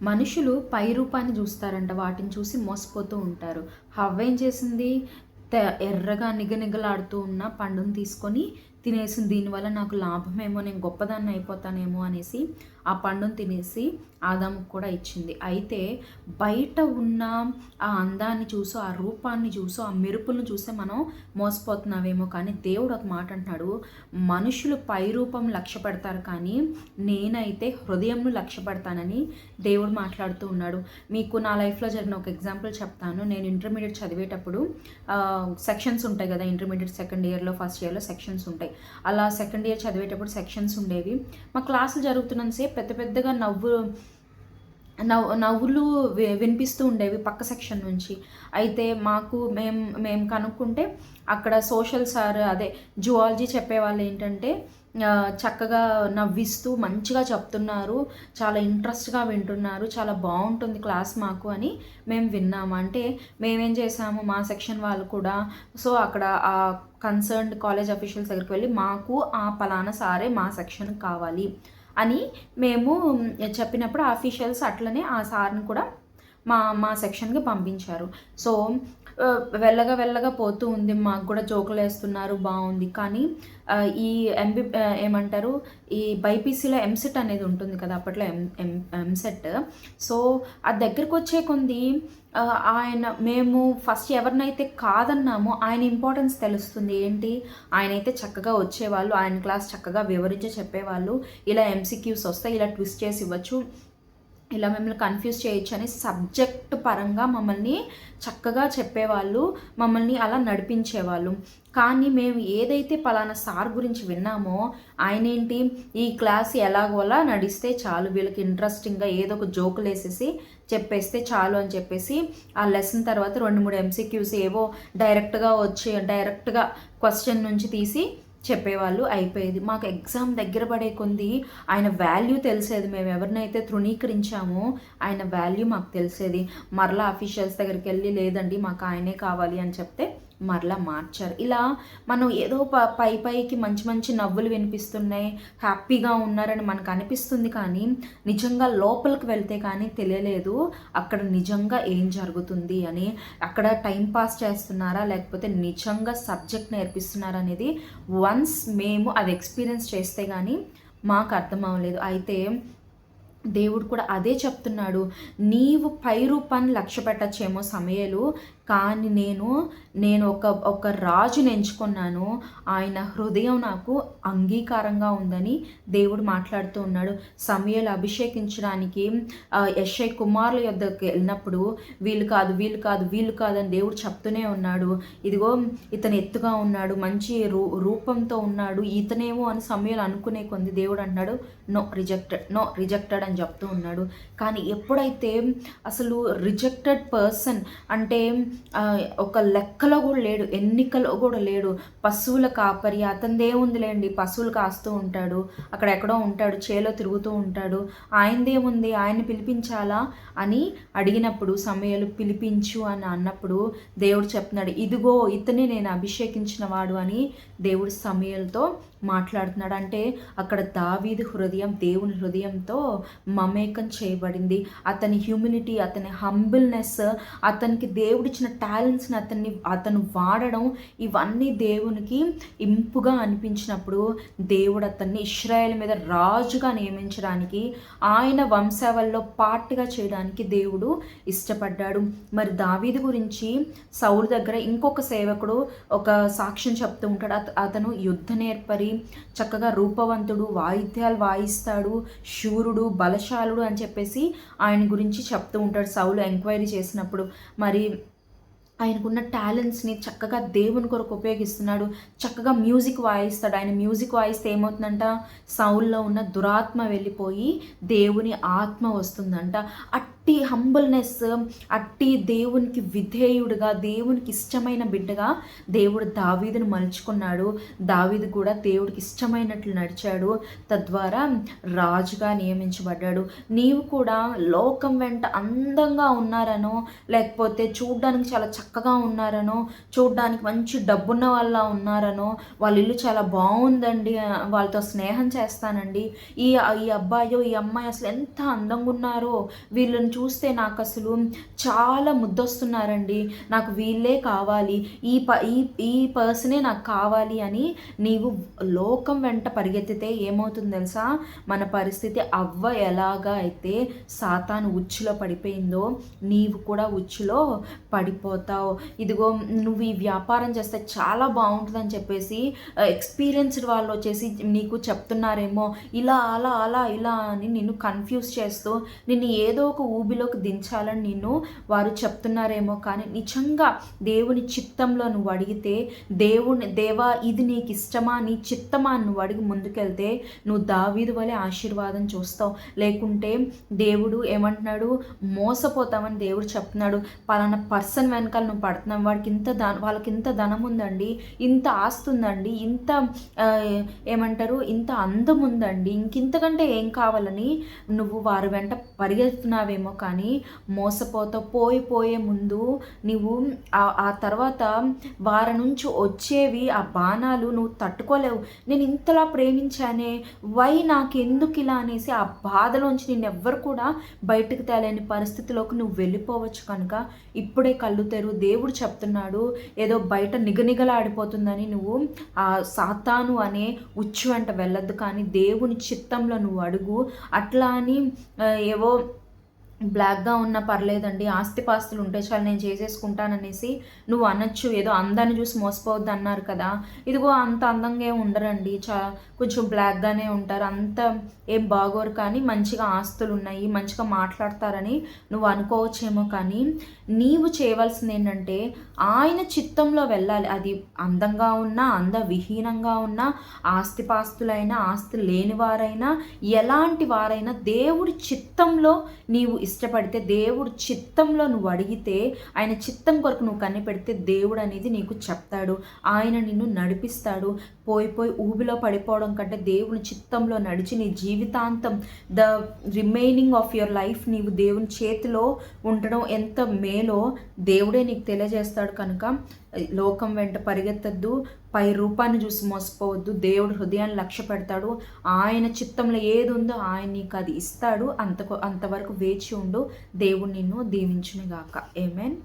మనుషులు పై రూపాన్ని చూస్తారంట. వాటిని చూసి మోసపోతూ ఉంటారు. హవ్వ ఏం చేసింది? ఎర్రగా నిగనిగలాడుతూ ఉన్న పండుని తీసుకొని తినేసింది. దీనివల్ల నాకు లాభమేమో, నేను గొప్పదాన్ని అయిపోతానేమో అనేసి ఆ పండును తినేసి ఆదాముకు కూడా ఇచ్చింది. అయితే బయట ఉన్న ఆ అందాన్ని చూసో, ఆ రూపాన్ని చూసో, ఆ మెరుపులను చూసే మనం మోసపోతున్నావేమో. కానీ దేవుడు ఒక మాట అంటున్నాడు, మనుషులు పై రూపం లక్ష్య పెడతారు కానీ నేనైతే హృదయంను లక్ష్య పెడతానని దేవుడు మాట్లాడుతూ ఉన్నాడు. మీకు నా లైఫ్లో జరిగిన ఒక ఎగ్జాంపుల్ చెప్తాను. నేను ఇంటర్మీడియట్ చదివేటప్పుడు సెక్షన్స్ ఉంటాయి కదా, ఇంటర్మీడియట్ సెకండ్ ఇయర్లో ఫస్ట్ ఇయర్లో సెక్షన్స్ ఉంటాయి. అలా సెకండ్ ఇయర్ చదివేటప్పుడు సెక్షన్స్ ఉండేవి. మా క్లాసులు జరుగుతున్నంతసేపు పెద్ద పెద్దగా నవ్వులు వినిపిస్తూ ఉండేవి పక్క సెక్షన్ నుంచి. అయితే మేము కనుక్కుంటే అక్కడ సోషల్ సార్, అదే జువాలజీ చెప్పేవాళ్ళు ఏంటంటే చక్కగా నవ్విస్తూ మంచిగా చెప్తున్నారు, చాలా ఇంట్రెస్ట్గా వింటున్నారు, చాలా బాగుంటుంది క్లాస్ మాకు అని మేము విన్నాము. అంటే మేమేం చేసాము, మా సెక్షన్ వాళ్ళు కూడా అక్కడ ఆ కన్సర్న్డ్ కాలేజ్ అఫీషియల్స్ దగ్గరికి వెళ్ళి మాకు ఆ పలానా సారే మా సెక్షన్కి కావాలి అని మేము చెప్పినప్పుడు ఆఫీషియల్స్ అట్లనే ఆ సార్ని కూడా మా సెక్షన్కి పంపించారు. సో వెళ్ళగా పోతూ ఉంది. మాకు కూడా జోకులు వేస్తున్నారు, బాగుంది. కానీ ఈ ఏమంటారు, ఈ బైపీసీలో ఎంసెట్ అనేది ఉంటుంది కదా, అప్పట్లో ఎంసెట్. సో అది దగ్గరికి వచ్చే కొంది మేము ఫస్ట్ ఎవరినైతే కాదన్నామో ఆయన ఇంపార్టెన్స్ తెలుస్తుంది. ఏంటి, ఆయనైతే చక్కగా వచ్చేవాళ్ళు, ఆయన క్లాస్ చక్కగా వివరించి చెప్పేవాళ్ళు, ఇలా ఎంసీక్యూస్ వస్తాయి, ఇలా ట్విస్ట్ చేసి ఇవ్వచ్చు, ఇలా మిమ్మల్ని కన్ఫ్యూజ్ చేయొచ్చు అని సబ్జెక్ట్ పరంగా మమ్మల్ని చక్కగా చెప్పేవాళ్ళు, మమ్మల్ని అలా నడిపించేవాళ్ళు. కానీ మేము ఏదైతే పలానా సార్ గురించి విన్నామో ఆయన ఏంటి, ఈ క్లాస్ ఎలాగోలా నడిస్తే చాలు, వీళ్ళకి ఇంట్రెస్టింగ్గా ఏదో ఒక జోకులు వేసేసి చెప్పేస్తే చాలు అని చెప్పేసి ఆ లెసన్ తర్వాత 2-3 ఎంసీక్యూస్ ఏవో డైరెక్ట్గా క్వశ్చన్ నుంచి తీసి చెప్పేవాళ్ళు, అయిపోయేది. మాకు ఎగ్జామ్ దగ్గర పడే కొంది ఆయన వాల్యూ తెలిసేది. మేము ఎవరినైతే తృణీకరించామో ఆయన వాల్యూ మాకు తెలిసేది. మరలా అఫీషియల్స్ దగ్గరికి వెళ్ళి లేదండి మాకు ఆయనే కావాలి అని చెప్తే మరలా మార్చారు. ఇలా మనం ఏదో పైకి మంచి నవ్వులు వినిపిస్తున్నాయి, హ్యాపీగా ఉన్నారని మనకు అనిపిస్తుంది. కానీ నిజంగా లోపలికి వెళ్తే కానీ తెలియలేదు అక్కడ నిజంగా ఏం జరుగుతుంది అని. అక్కడ టైం పాస్ చేస్తున్నారా లేకపోతే నిజంగా సబ్జెక్ట్ నేర్పిస్తున్నారా అనేది వన్స్ మేము అది ఎక్స్పీరియన్స్ చేస్తే కానీ మాకు అర్థం అవ్వలేదు. అయితే దేవుడు కూడా అదే చెప్తున్నాడు, నీవు పై రూపాన్ని లక్ష్య పెట్టచ్చేమో సమయలు, కానీ నేను ఒక రాజుని ఎంచుకున్నాను, ఆయన హృదయం నాకు అంగీకారంగా ఉందని దేవుడు మాట్లాడుతూ ఉన్నాడు. సమయలు అభిషేకించడానికి యెషై కుమారుల యొద్దకు వెళ్ళినప్పుడు వీళ్ళు కాదు అని దేవుడు చెప్తూనే ఉన్నాడు. ఇదిగో ఇతను ఎత్తుగా ఉన్నాడు, మంచి రూపంతో ఉన్నాడు, ఇతనేమో అని సమయలు అనుకునే కొంది దేవుడు అంటున్నాడు నో రిజెక్టెడ్ అని చెప్తూ ఉన్నాడు. కానీ ఎప్పుడైతే అసలు రిజెక్టెడ్ పర్సన్ అంటే ఒక లెక్కలో కూడా లేడు, ఎన్నికలో కూడా లేడు, పశువుల కాపరి, అతనిదేముందిలేండి, పశువులు కాస్తూ ఉంటాడు, అక్కడెక్కడో ఉంటాడు, చేలో తిరుగుతూ ఉంటాడు, ఆయనదేముంది, ఆయన్ని పిలిపించాలా అని అడిగినప్పుడు సమయలు పిలిపించు అని అన్నప్పుడు దేవుడు చెప్తున్నాడు, ఇదిగో ఇతనే నేను అభిషేకించిన వాడు అని దేవుడు సమయలతో మాట్లాడుతున్నాడు. అంటే అక్కడ దావీదు హృదయం దేవుని హృదయంతో మమేకం చేయబడింది. అతని హ్యూమిలిటీ, అతని హంబుల్నెస్, అతనికి దేవుడిచ్చిన టాలెంట్స్ని అతను వాడడం, ఇవన్నీ దేవునికి ఇంపుగా అనిపించినప్పుడు దేవుడు అతన్ని ఇశ్రాయేల్ మీద రాజుగా నియమించడానికి, ఆయన వంశావళిలో పార్ట్గా చేయడానికి దేవుడు ఇష్టపడ్డాడు. మరి దావీదు గురించి సౌలు దగ్గర ఇంకొక సేవకుడు ఒక సాక్ష్యం చెప్తూ ఉంటాడు. అతను యుద్ధ నేర్పరి, చక్కగా రూపవంతుడు, వాయిద్యాలు వాయిస్తాడు, శూరుడు, బలశాలుడు అని చెప్పేసి ఆయన గురించి చెప్తూ ఉంటాడు సౌలు ఎంక్వైరీ చేసినప్పుడు. మరి ఆయనకున్న టాలెంట్స్ని చక్కగా దేవుని కొరకు ఉపయోగిస్తున్నాడు, చక్కగా మ్యూజిక్ వాయిస్తాడు. ఆయన మ్యూజిక్ వాయిస్తే ఏమవుతుందంట, సౌల్లో ఉన్న దురాత్మ వెళ్ళిపోయి దేవుని ఆత్మ వస్తుందంట. అట్టి హంబుల్నెస్, అట్టి దేవునికి విధేయుడిగా, దేవునికి ఇష్టమైన బిడ్డగా దేవుడు దావీదును మలుచుకున్నాడు. దావీదు కూడా దేవుడికి ఇష్టమైనట్లు నడిచాడు, తద్వారా రాజుగా నియమించబడ్డాడు. నీవు కూడా లోకం వెంట అందంగా ఉన్నారనో లేకపోతే చూడ్డానికి చాలా చక్కగా ఉన్నారనో, చూడ్డానికి మంచి డబ్బున్న వాళ్ళ ఉన్నారనో, వాళ్ళ ఇల్లు చాలా బాగుందండి, వాళ్ళతో స్నేహం చేస్తానండి, ఈ ఈ అబ్బాయో ఈ అమ్మాయి అసలు ఎంత అందంగా ఉన్నారో, వీళ్ళని చూస్తే నాకు అసలు చాలా ముద్దొస్తున్నారండి, నాకు వీళ్ళే కావాలి, ఈ ఈ పర్సనే నాకు కావాలి అని నీవు లోకం వెంట పరిగెత్తితే ఏమవుతుంది తెలుసా? మన పరిస్థితి అవ్వ ఎలాగా అయితే సాతాను ఉచ్చులో పడిపోయిందో నీవు కూడా ఉచ్చులో పడిపోతావు. ఇదిగో నువ్వు ఈ వ్యాపారం చేస్తే చాలా బాగుంటుందని చెప్పేసి ఎక్స్పీరియన్స్డ్ వాళ్ళు వచ్చేసి నీకు చెప్తున్నారేమో, ఇలా అలా అలా ఇలా అని నిన్ను కన్ఫ్యూజ్ చేస్తూ నిన్ను ఏదో ఒక ఊబిలోకి దించాలని నిన్ను వారు చెప్తున్నారేమో, కానీ నిజంగా దేవుని చిత్తంలో నువ్వు అడిగితే, దేవా ఇది నీకు ఇష్టమా, నీ చిత్తమా నువ్వు అడిగి ముందుకెళ్తే నువ్వు దావీదు వలె ఆశీర్వాదం చూస్తావు. లేకుంటే దేవుడు ఏమంటున్నాడు, మోసపోతామని దేవుడు చెప్తున్నాడు. పలానా పర్సన్ వెనకాల నువ్వు పడుతున్నావు, వాళ్ళకి ఇంత ధనం ఉందండి, ఇంత ఆస్తి ఉందండి, ఇంత ఏమంటారు ఇంత అందం ఉందండి, ఇంకింతకంటే ఏం కావాలని నువ్వు వారి వెంట పరిగెత్తున్నావేమో, కానీ మోసపోతావు. పోయే ముందు నువ్వు ఆ తర్వాత వారి నుంచి వచ్చేవి ఆ బాణాలు నువ్వు తట్టుకోలేవు. నేను ఇంతలా ప్రేమించానే, వై నాకెందుకు ఇలా అనేసి ఆ బాధలోంచి నేను ఎవ్వరు కూడా బయటకు తేలేని పరిస్థితిలోకి నువ్వు వెళ్ళిపోవచ్చు. కనుక ఇప్పుడే కళ్ళు తెరు, దేవుడు చెప్తున్నాడు, ఏదో బయట నిగనిగలాడిపోతుందని నువ్వు ఆ సాతాను అనే ఉచ్చు వెంట వెళ్ళొద్దు, కానీ దేవుని చిత్తంలో నువ్వు అడుగు. అట్లా అని ఏవో బ్లాక్గా ఉన్నా పర్లేదండి, ఆస్తిపాస్తులు ఉంటే చాలు నేను చేసేసుకుంటాననేసి నువ్వు అనొచ్చు. ఏదో అందాన్ని చూసి మోసపోవద్దు అన్నారు కదా, ఇదిగో అంత అందంగా ఏమి ఉండరండి, కొంచెం బ్లాక్గానే ఉంటారు, అంత ఏం బాగోరు, కానీ మంచిగా ఆస్తులు ఉన్నాయి, మంచిగా మాట్లాడతారని నువ్వు అనుకోవచ్చేమో, కానీ నీవు చేయవలసింది ఏంటంటే ఆయన చిత్తంలో వెళ్ళాలి. అది అందంగా ఉన్నా, అందవిహీనంగా ఉన్నా, ఆస్తిపాస్తులైనా, ఆస్తి లేని వారైనా, ఎలాంటి వారైనా దేవుడి చిత్తంలో నీవు ఇష్టపడితే, దేవుడు చిత్తంలో నువ్వు అడిగితే, ఆయన చిత్తం కొరకు నువ్వు కనిపెడితే దేవుడు అనేది నీకు చెప్తాడు, ఆయన నిన్ను నడిపిస్తాడు. పోయి ఊబిలో పడిపోవడం కంటే దేవుని చిత్తంలో నడిచి నీ జీవితాంతం the remaining of your life నీవు దేవుని చేతిలో ఉండడం ఎంత మేలో దేవుడే నీకు తెలియజేస్తాడు. కనుక లోకం వెంట పరిగెత్తద్దు, పై రూపాన్ని చూసి మోసపోవద్దు. దేవుడు హృదయాన్ని లక్ష్య పెడతాడు, ఆయన చిత్తంలో ఏది ఉందో ఆయన నీకు అది ఇస్తాడు. అంతవరకు వేచి ఉండు. దేవుడు నిన్ను దీవించునుగాక. ఆమేన్.